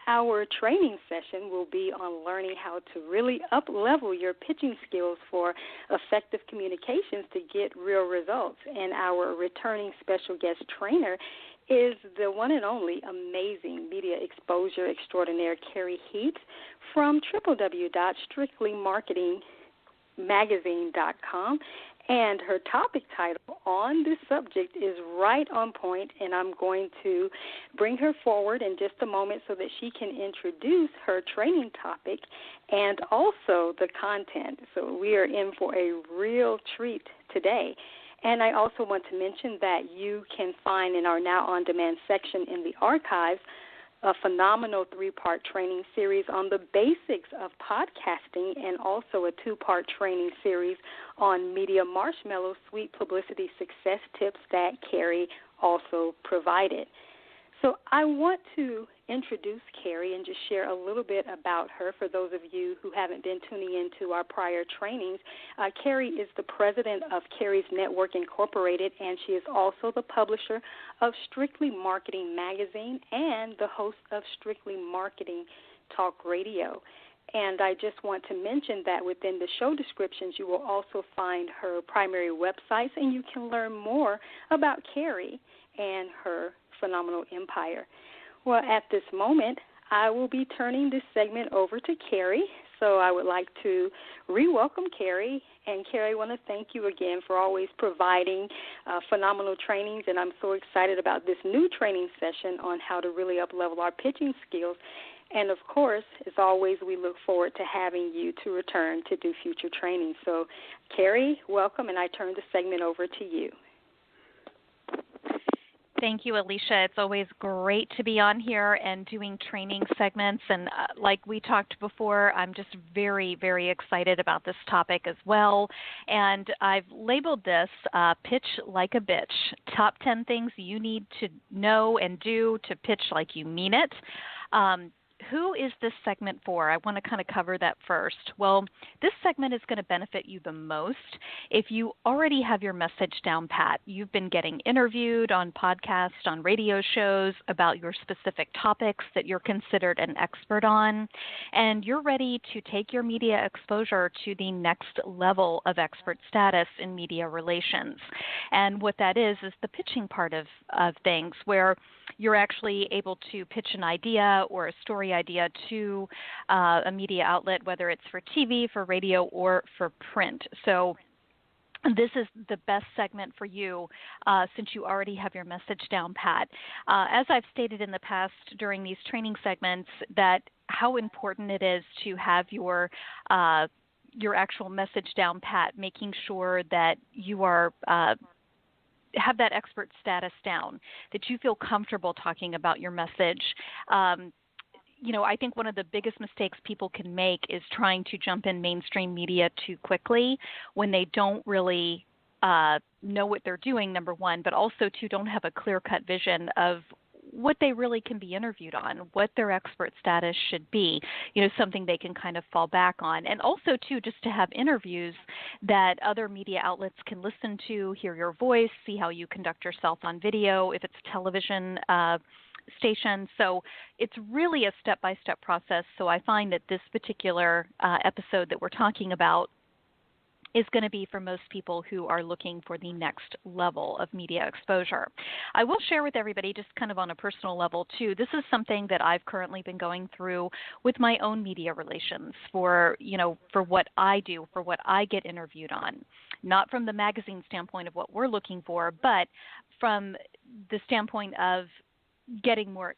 our training session will be on learning how to really up-level your pitching skills for effective communications to get real results. And our returning special guest trainer is the one and only amazing media exposure extraordinaire, Kerry Heaps, from www.strictlymarketingmagazine.com. And her topic title on this subject is right on point, and I'm going to bring her forward in just a moment so that she can introduce her training topic and also the content. So we are in for a real treat today. And I also want to mention that you can find in our Now On Demand section in the archives a phenomenal 3-part training series on the basics of podcasting and also a 2-part training series on Media Marshmallow Sweet Publicity Success Tips that Kerry also provided. So I want to introduce Kerry and just share a little bit about her for those of you who haven't been tuning into our prior trainings. Kerry is the president of Kerry's Network Incorporated, and she is also the publisher of Strictly Marketing Magazine and the host of Strictly Marketing Talk Radio. And I just want to mention that within the show descriptions, you will also find her primary websites, and you can learn more about Kerry and her phenomenal empire. Well, at this moment, I will be turning this segment over to Kerry. So I would like to re-welcome Kerry. And Kerry, I want to thank you again for always providing phenomenal trainings. And I'm so excited about this new training session on how to really up-level our pitching skills. And, of course, as always, we look forward to having you to return to do future trainings. So, Kerry, welcome, and I turn the segment over to you. Thank you, Alicia. It's always great to be on here and doing training segments. And like we talked before, I'm just very, very excited about this topic as well. And I've labeled this Pitch Like a Bitch, top 10 things you need to know and do to pitch like you mean it. Who is this segment for? I want to kind of cover that first. Well, this segment is going to benefit you the most if you already have your message down pat. You've been getting interviewed on podcasts, on radio shows about your specific topics that you're considered an expert on, and you're ready to take your media exposure to the next level of expert status in media relations. And what that is the pitching part of things, where you're actually able to pitch an idea or a story idea to a media outlet, whether it's for TV, for radio, or for print. So this is the best segment for you since you already have your message down pat. As I've stated in the past during these training segments, that how important it is to have your actual message down pat, making sure that you are have that expert status down, that you feel comfortable talking about your message. I think one of the biggest mistakes people can make is trying to jump in mainstream media too quickly when they don't really know what they're doing, number one, but also, two, don't have a clear-cut vision of what they really can be interviewed on, what their expert status should be, something they can kind of fall back on. And also, too, just to have interviews that other media outlets can listen to, hear your voice, see how you conduct yourself on video, if it's television station. So it's really a step-by-step process. So I find that this particular episode that we're talking about is going to be for most people who are looking for the next level of media exposure. I will share with everybody, just kind of on a personal level too, this is something that I've currently been going through with my own media relations for what I do, for what I get interviewed on. Not from the magazine standpoint of what we're looking for, but from the standpoint of getting more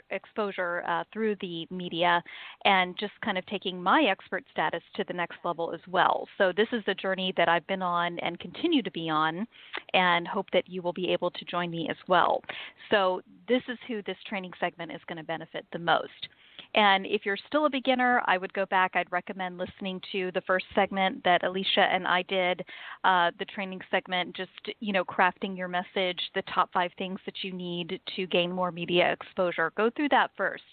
exposure through the media and just kind of taking my expert status to the next level as well. So this is a journey that I've been on and continue to be on, and hope that you will be able to join me as well. So this is who this training segment is going to benefit the most. And if you're still a beginner, I would go back. I'd recommend listening to the first segment that Alicia and I did, the training segment, just, crafting your message, the top 5 things that you need to gain more media exposure. Go through that first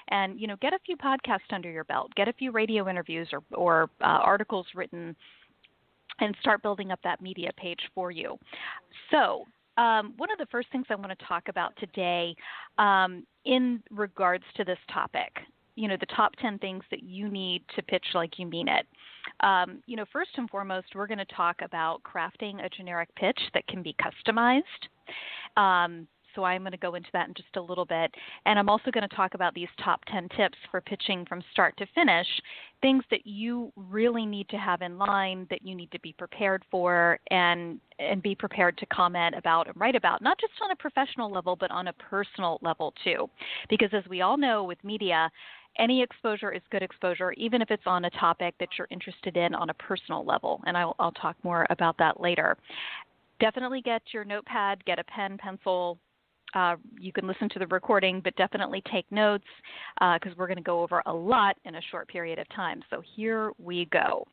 and, get a few podcasts under your belt, get a few radio interviews or articles written, and start building up that media page for you. So one of the first things I want to talk about today in regards to this topic, the top 10 things that you need to pitch like you mean it. First and foremost, we're going to talk about crafting a generic pitch that can be customized. So I'm going to go into that in just a little bit. And I'm also going to talk about these top 10 tips for pitching from start to finish, things that you really need to have in line, that you need to be prepared for, and be prepared to comment about and write about, not just on a professional level, but on a personal level too. Because as we all know with media, any exposure is good exposure, even if it's on a topic that you're interested in on a personal level. And I'll talk more about that later. Definitely get your notepad, get a pen, pencil. You can listen to the recording, but definitely take notes because we're going to go over a lot in a short period of time. So here we go.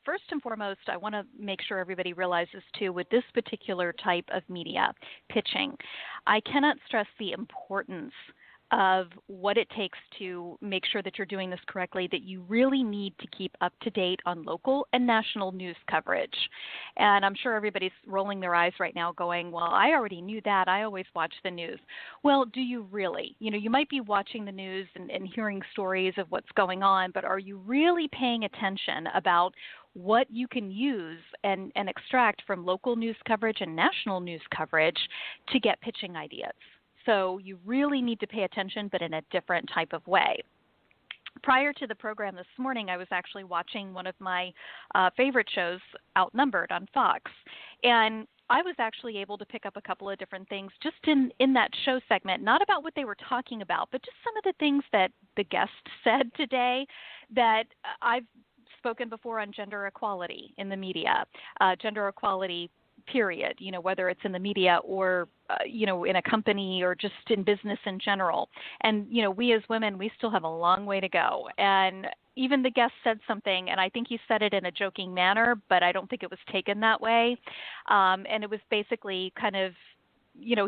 First and foremost, I want to make sure everybody realizes too, with this particular type of media, pitching, I cannot stress the importance of what it takes to make sure that you're doing this correctly, that you really need to keep up to date on local and national news coverage. And I'm sure everybody's rolling their eyes right now going, well, I already knew that. I always watch the news. Well, do you really? You might be watching the news and hearing stories of what's going on, but are you really paying attention about what you can use and extract from local news coverage and national news coverage to get pitching ideas? So you really need to pay attention, but in a different type of way. Prior to the program this morning, I was actually watching one of my favorite shows, Outnumbered, on Fox. And I was actually able to pick up a couple of different things just in that show segment, not about what they were talking about, but just some of the things that the guest said today that I've spoken before on gender equality in the media, gender equality period, whether it's in the media or, in a company or just in business in general. And, we as women, we still have a long way to go. And even the guest said something, and I think he said it in a joking manner, but I don't think it was taken that way. And it was basically kind of,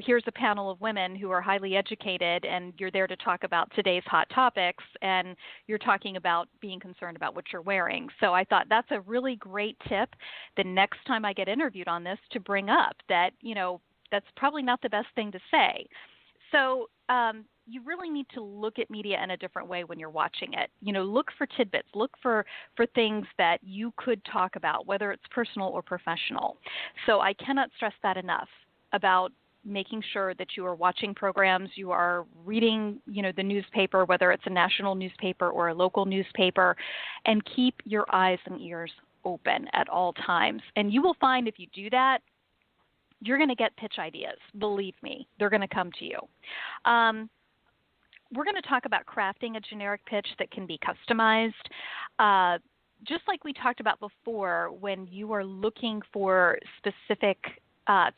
here's a panel of women who are highly educated, and you're there to talk about today's hot topics, and you're talking about being concerned about what you're wearing. So I thought that's a really great tip the next time I get interviewed on this to bring up that, that's probably not the best thing to say. So you really need to look at media in a different way when you're watching it. Look for tidbits, look for things that you could talk about, whether it's personal or professional. So I cannot stress that enough about making sure that you are watching programs, you are reading, the newspaper, whether it's a national newspaper or a local newspaper, and keep your eyes and ears open at all times. And you will find if you do that, you're going to get pitch ideas. Believe me, they're going to come to you. We're going to talk about crafting a generic pitch that can be customized. Just like we talked about before, when you are looking for specific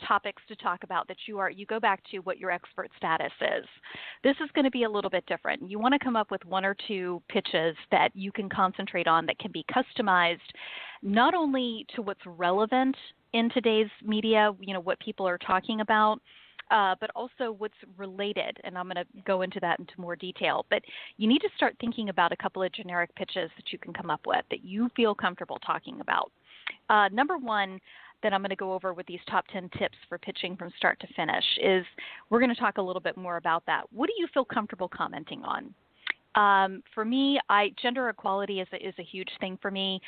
topics to talk about that you go back to what your expert status is. This is going to be a little bit different. You want to come up with one or two pitches that you can concentrate on that can be customized not only to what's relevant in today's media, what people are talking about, but also what's related. And I'm going to go into that into more detail. But you need to start thinking about a couple of generic pitches that you can come up with that you feel comfortable talking about. Number one that I'm going to go over with these top 10 tips for pitching from start to finish is we're going to talk a little bit more about that. What do you feel comfortable commenting on? For me, gender equality is a huge thing for me.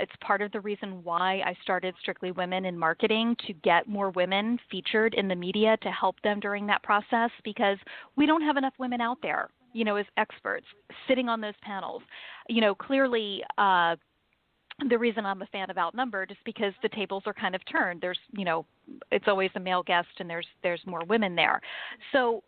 It's part of the reason why I started Strictly Women in Marketing, to get more women featured in the media to help them during that process, because we don't have enough women out there, as experts sitting on those panels. Clearly, the reason I'm a fan of Outnumbered is because the tables are kind of turned. There's, it's always a male guest and there's more women there. So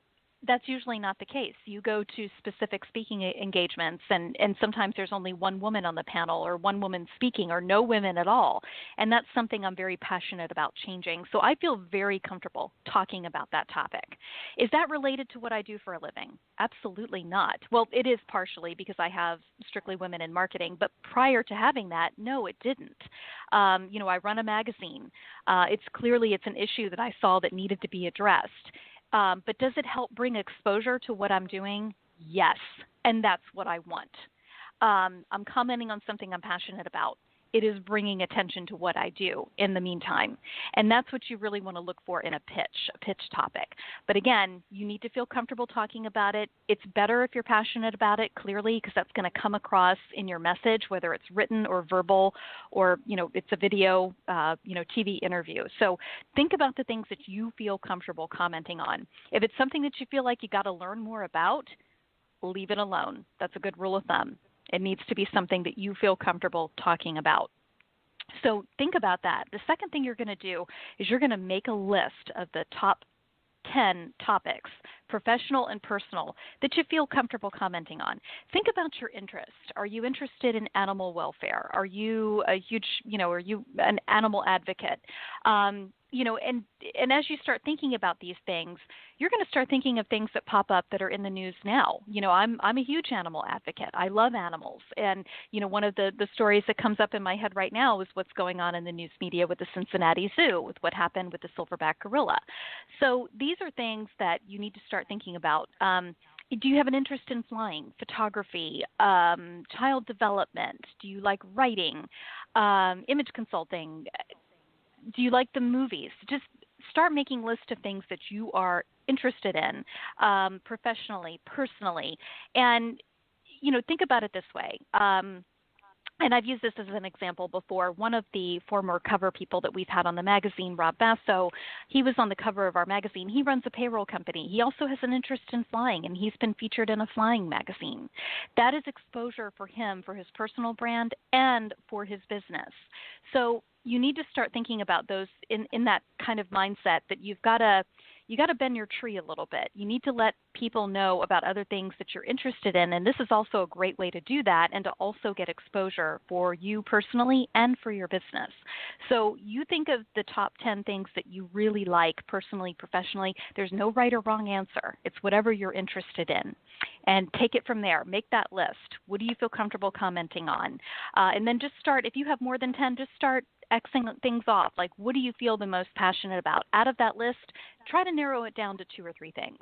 that's usually not the case. You go to specific speaking engagements and sometimes there's only one woman on the panel or one woman speaking or no women at all. And that's something I'm very passionate about changing. So I feel very comfortable talking about that topic. Is that related to what I do for a living? Absolutely not. Well, it is partially because I have Strictly Women in Marketing, but prior to having that, no, it didn't. I run a magazine. It's an issue that I saw that needed to be addressed. But does it help bring exposure to what I'm doing? Yes, and that's what I want. I'm commenting on something I'm passionate about. it is bringing attention to what I do in the meantime. And that's what you really want to look for in a pitch topic. But again, you need to feel comfortable talking about it. It's better if you're passionate about it, clearly, because that's going to come across in your message, whether it's written or verbal, or, it's a video, TV interview. So think about the things that you feel comfortable commenting on. If it's something that you feel like you got to learn more about, leave it alone. That's a good rule of thumb. It needs to be something that you feel comfortable talking about. So think about that. The second thing you're going to do is you're going to make a list of the top 10 topics, professional and personal, that you feel comfortable commenting on. Think about your interest. Are you interested in animal welfare? Are you a huge, are you an animal advocate? And as you start thinking about these things, you're going to start thinking of things that pop up that are in the news now. I'm a huge animal advocate. I love animals. And, one of the stories that comes up in my head right now is what's going on in the news media with the Cincinnati Zoo, with what happened with the silverback gorilla. So these are things that you need to start thinking about. Do you have an interest in flying, photography, child development? Do you like writing, image consulting? Do you like the movies? Just start making lists of things that you are interested in, professionally, personally. And, think about it this way. And I've used this as an example before. One of the former cover people that we've had on the magazine, Rob Basso, he was on the cover of our magazine. He runs a payroll company. He also has an interest in flying, and he's been featured in a flying magazine. That is exposure for him, for his personal brand, and for his business. So you need to start thinking about those in that kind of mindset, that you got to bend your tree a little bit. You need to let people know about other things that you're interested in, and this is also a great way to do that and to also get exposure for you personally and for your business. So you think of the top 10 things that you really like personally, professionally. There's no right or wrong answer. It's whatever you're interested in. And take it from there. Make that list. What do you feel comfortable commenting on? And then just start, if you have more than 10, just start Xing things off. Like, what do you feel the most passionate about? Out of that list, try to narrow it down to 2 or 3 things.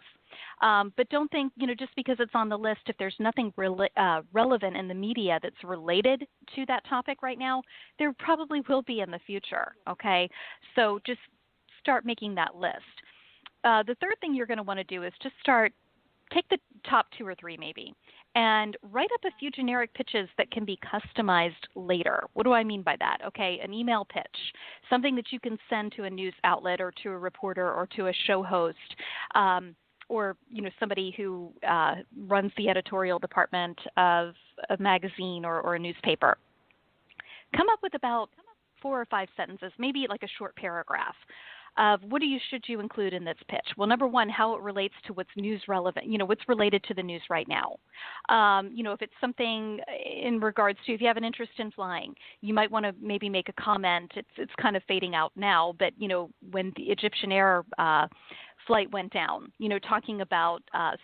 But don't think, just because it's on the list, if there's nothing relevant in the media that's related to that topic right now, there probably will be in the future, okay? So just start making that list. The third thing you're going to want to do is just take the top 2 or 3 maybe, and write up a few generic pitches that can be customized later. What do I mean by that? Okay, an email pitch, something that you can send to a news outlet or to a reporter or to a show host, or somebody who runs the editorial department of a magazine or a newspaper. Come up with about 4 or 5 sentences, maybe like a short paragraph of what should you include in this pitch? Well, number one, how it relates to what's news relevant, what's related to the news right now. If it's something in regards to, if you have an interest in flying, you might want to maybe make a comment. It's kind of fading out now, but, when the Egyptian Air flight went down, talking about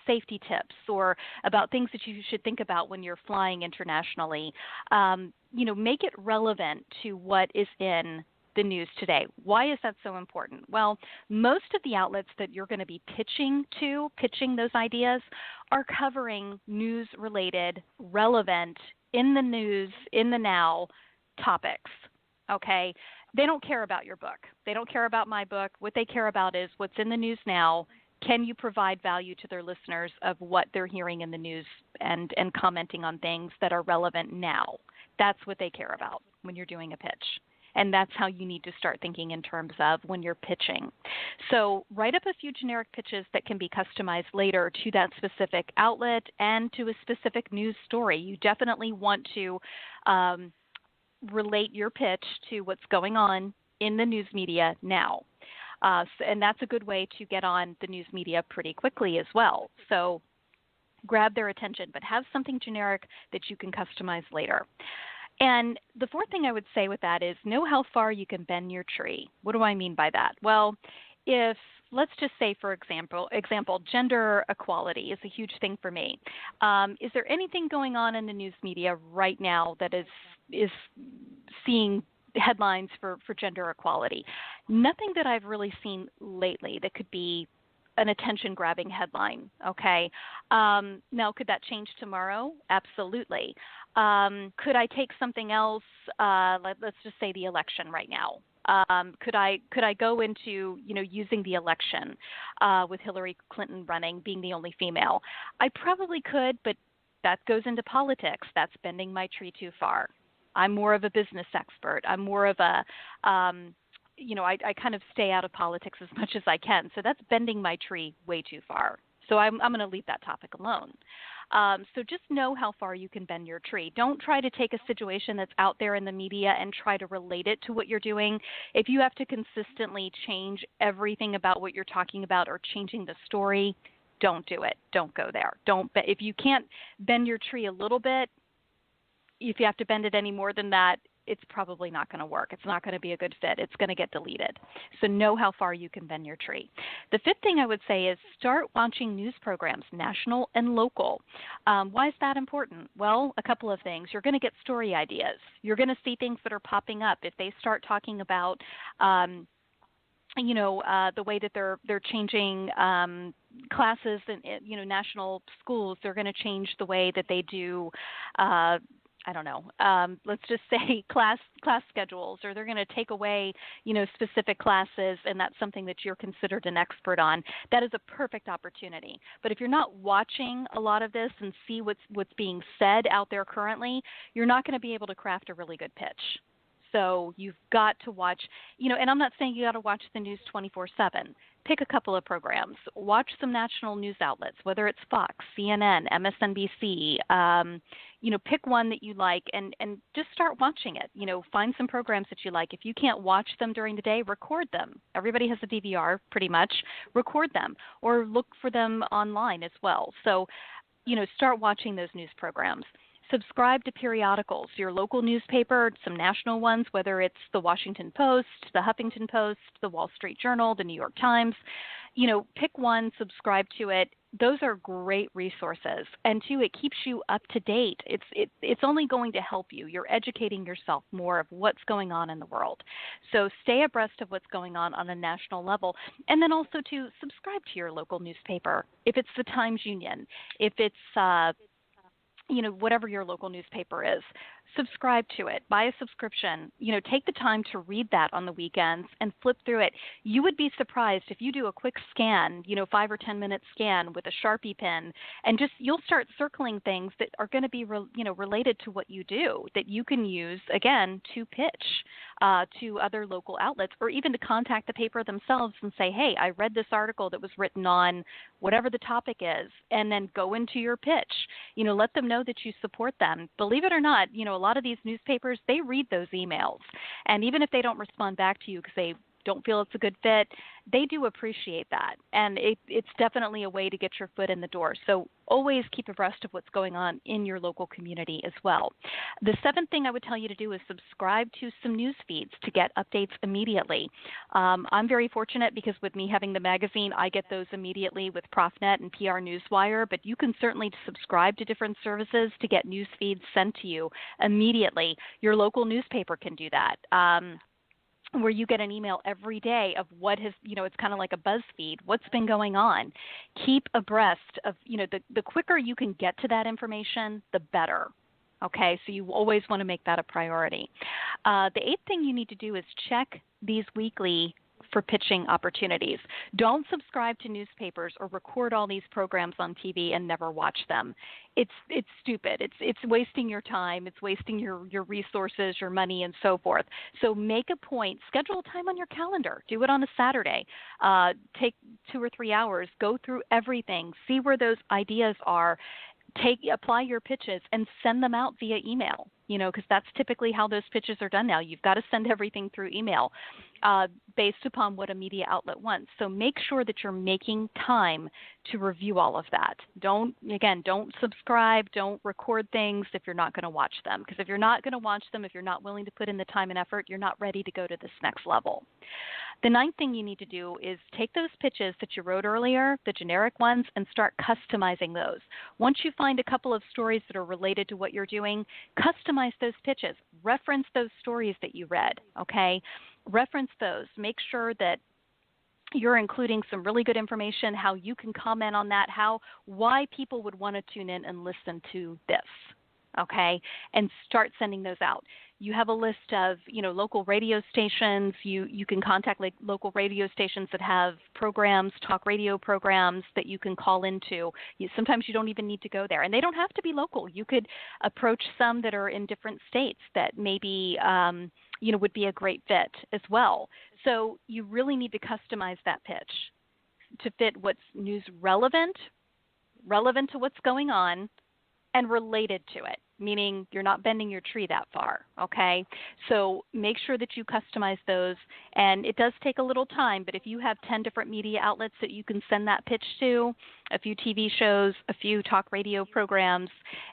safety tips or about things that you should think about when you're flying internationally, make it relevant to what is in the news today. Why is that so important? Well, most of the outlets that you're going to be pitching those ideas, are covering news-related, relevant, in the news, in the now topics, okay? They don't care about your book. They don't care about my book. What they care about is what's in the news now. Can you provide value to their listeners of what they're hearing in the news and commenting on things that are relevant now? That's what they care about when you're doing a pitch. And that's how you need to start thinking in terms of when you're pitching. So write up a few generic pitches that can be customized later to that specific outlet and to a specific news story. You definitely want to relate your pitch to what's going on in the news media now. And that's a good way to get on the news media pretty quickly as well. So grab their attention, but have something generic that you can customize later. And the fourth thing I would say with that is know how far you can bend your tree. What do I mean by that? Well, if let's just say, for example, gender equality is a huge thing for me. Is there anything going on in the news media right now that is seeing headlines for gender equality? Nothing that I've really seen lately that could be an attention-grabbing headline, okay? Now, could that change tomorrow? Absolutely. Could I take something else? Let's just say the election right now. Could I go into using the election with Hillary Clinton running, being the only female? I probably could, but that goes into politics. That's bending my tree too far. I'm more of a business expert. I'm more of a I kind of stay out of politics as much as I can. So that's bending my tree way too far. So I'm going to leave that topic alone. So just know how far you can bend your tree. Don't try to take a situation that's out there in the media and try to relate it to what you're doing. If you have to consistently change everything about what you're talking about or changing the story, don't do it. Don't go there. If you can't bend your tree a little bit, if you have to bend it any more than that, it's probably not going to work. It's not going to be a good fit. It's going to get deleted. So know how far you can bend your tree. The fifth thing I would say is start watching news programs, national and local. Why is that important? Well, a couple of things. You're going to get story ideas. You're going to see things that are popping up. If they start talking about the way that they're changing classes in national schools, they're going to change the way that they do let's just say class schedules, or they're going to take away, specific classes, and that's something that you're considered an expert on. That is a perfect opportunity. But if you're not watching a lot of this and see what's being said out there currently, you're not going to be able to craft a really good pitch. So you've got to watch, and I'm not saying you got to watch the news 24/7. Pick a couple of programs. Watch some national news outlets, whether it's Fox, CNN, MSNBC. Pick one that you like and just start watching it. Find some programs that you like. If you can't watch them during the day, record them. Everybody has a DVR pretty much. Record them or look for them online as well. So, start watching those news programs. Subscribe to periodicals, your local newspaper, some national ones, whether it's the Washington Post, the Huffington Post, the Wall Street Journal, the New York Times. Pick one, subscribe to it. Those are great resources. And two, it keeps you up to date. It's only going to help you. You're educating yourself more of what's going on in the world. So stay abreast of what's going on a national level. And then also to subscribe to your local newspaper. If it's the Times Union, if it's whatever your local newspaper is, subscribe to it, buy a subscription, take the time to read that on the weekends and flip through it. You would be surprised if you do a quick scan, 5 or 10 minute scan with a Sharpie pen, and you'll start circling things that are going to be, related to what you do that you can use, again, to pitch to other local outlets, or even to contact the paper themselves and say, hey, I read this article that was written on whatever the topic is, and then go into your pitch. Let them know that you support them. Believe it or not, a lot of these newspapers, they read those emails. And even if they don't respond back to you because they don't feel it's a good fit, they do appreciate that. And it's definitely a way to get your foot in the door. So always keep abreast of what's going on in your local community as well. The seventh thing I would tell you to do is subscribe to some news feeds to get updates immediately. I'm very fortunate because with me having the magazine, I get those immediately with ProfNet and PR Newswire, but you can certainly subscribe to different services to get news feeds sent to you immediately. Your local newspaper can do that. Where you get an email every day of what has, it's kind of like a BuzzFeed, what's been going on. Keep abreast of, the quicker you can get to that information, the better. Okay, so you always want to make that a priority. The eighth thing you need to do is check these weekly for pitching opportunities. Don't subscribe to newspapers or record all these programs on TV and never watch them. It's stupid. It's wasting your time. It's wasting your resources, your money, and so forth. So make a point. Schedule time on your calendar. Do it on a Saturday. Take 2 or 3 hours. Go through everything. See where those ideas are. Apply your pitches and send them out via email, because that's typically how those pitches are done now. You've got to send everything through email based upon what a media outlet wants. So make sure that you're making time to review all of that. Don't subscribe, don't record things if you're not going to watch them. Because if you're not going to watch them, if you're not willing to put in the time and effort, you're not ready to go to this next level. The ninth thing you need to do is take those pitches that you wrote earlier, the generic ones, and start customizing those. Once you find a couple of stories that are related to what you're doing, customize those pitches. Reference those stories that you read, okay? Reference those. Make sure that You're including some really good information, how you can comment on that, why people would want to tune in and listen to this, okay? And start sending those out. You have a list of, local radio stations. You can contact local radio stations that have programs, talk radio programs that you can call into. Sometimes you don't even need to go there, and they don't have to be local. You could approach some that are in different states that maybe would be a great fit as well. So you really need to customize that pitch to fit what's news relevant to what's going on, and related to it, meaning you're not bending your tree that far, okay? So make sure that you customize those, and it does take a little time, but if you have 10 different media outlets that you can send that pitch to, a few TV shows, a few talk radio programs,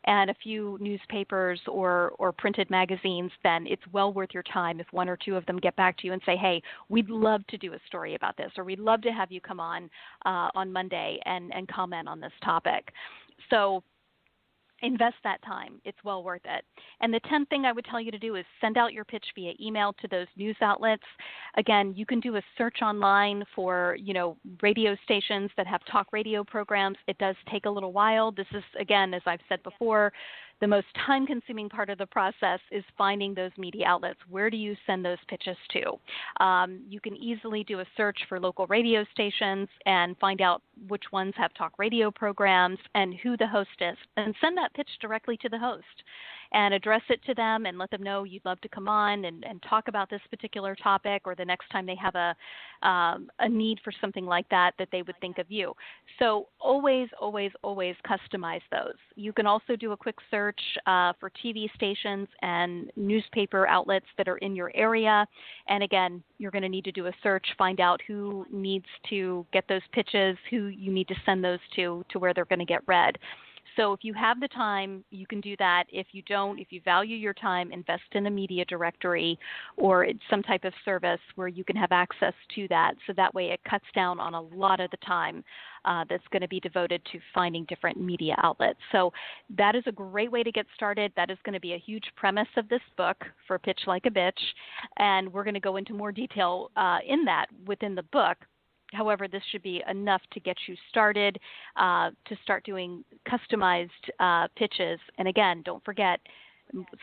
and a few newspapers or printed magazines, then it's well worth your time if one or two of them get back to you and say, hey, we'd love to do a story about this, or we'd love to have you come on Monday and comment on this topic. So invest that time. It's well worth it. And the 10th thing I would tell you to do is send out your pitch via email to those news outlets. Again, you can do a search online for, radio stations that have talk radio programs. It does take a little while. This is, again, as I've said before, the most time-consuming part of the process is finding those media outlets. Where do you send those pitches to? You can easily do a search for local radio stations and find out which ones have talk radio programs and who the host is, and send that pitch directly to the host and address it to them and let them know you'd love to come on and talk about this particular topic, or the next time they have a need for something like that they would think of you. So always, always, always customize those. You can also do a quick search for TV stations and newspaper outlets that are in your area. And again, you're going to need to do a search, find out who needs to get those pitches, who you need to send those to where they're going to get read. So if you have the time, you can do that. If you don't, if you value your time, invest in a media directory or some type of service where you can have access to that. So that way it cuts down on a lot of the time that's going to be devoted to finding different media outlets. So that is a great way to get started. That is going to be a huge premise of this book, For Pitch Like a Bitch. And we're going to go into more detail in that within the book. However, this should be enough to get you started to start doing customized pitches. And again, don't forget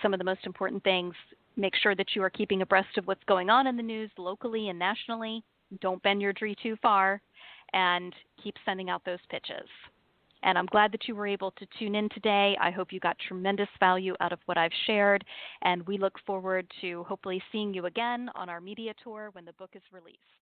some of the most important things. Make sure that you are keeping abreast of what's going on in the news locally and nationally. Don't bend your tree too far, and keep sending out those pitches. And I'm glad that you were able to tune in today. I hope you got tremendous value out of what I've shared, and we look forward to hopefully seeing you again on our media tour when the book is released.